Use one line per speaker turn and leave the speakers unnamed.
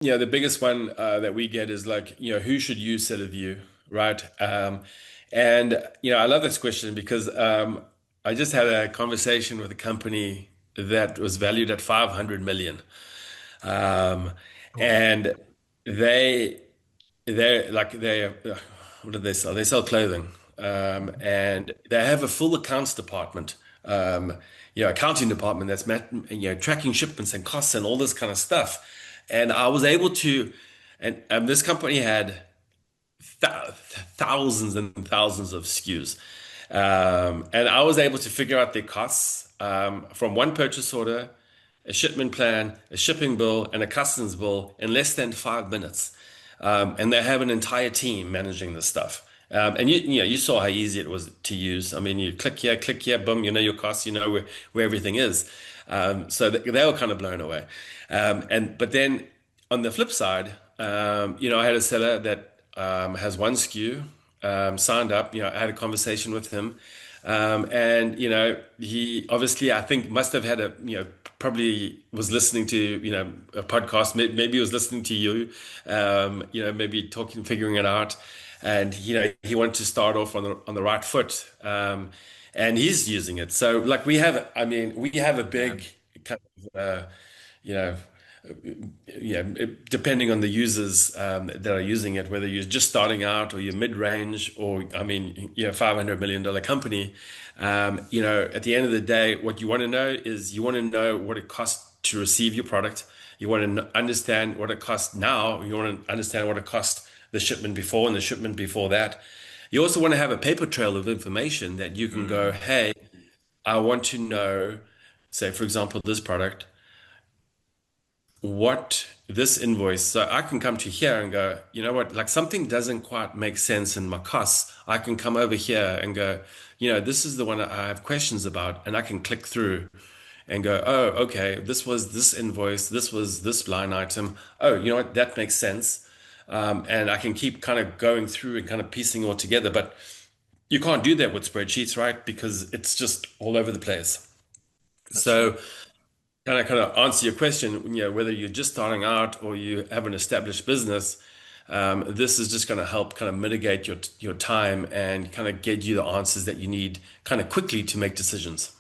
the biggest one that we get is like, who should use SellerVue, right? And I love this question because I just had a conversation with a company that was valued at 500 million. Um,
Okay.
and they they what do they sell? They sell clothing. And they have a full accounts department, um, accounting department that's tracking shipments and costs and all this kind of stuff. And I was able to, and this company had th thousands and thousands of SKUs. And I was able to figure out their costs from one purchase order, a shipment plan, a shipping bill, and a customs bill in less than 5 minutes. And they have an entire team managing this stuff. And you saw how easy it was to use. I mean, you click here, boom, you know your costs, you know where everything is. So they were kind of blown away. But then on the flip side, I had a seller that has one SKU, signed up. I had a conversation with him, and he obviously I think must have had probably was listening to a podcast. Maybe he was listening to you, maybe talking, figuring it out, and he wanted to start off on the right foot, and he's using it. So like we have a
Yeah.
big kind of you know depending on the users that are using it, whether you're just starting out or you're mid-range or, I mean, $500 million company, at the end of the day, what you want to know is you want to know what it costs to receive your product. You want to understand what it costs now. You want to understand what it cost the shipment before and the shipment before that. You also want to have a paper trail of information that you can go,
Mm.
hey, I want to know, say, for example, this product what this invoice, so I can come to here and go, you know what, like something doesn't quite make sense in my costs. I can come over here and go, this is the one I have questions about, and I can click through and go, oh, okay, this was this invoice, this was this line item. Oh, you know what, that makes sense. And I can keep kind of going through and kind of piecing all together. But you can't do that with spreadsheets, right? Because it's just all over the place.
That's true.
So kind of answer your question, whether you're just starting out or you have an established business, this is just going to help kind of mitigate your time and kind of get you the answers that you need kind of quickly to make decisions.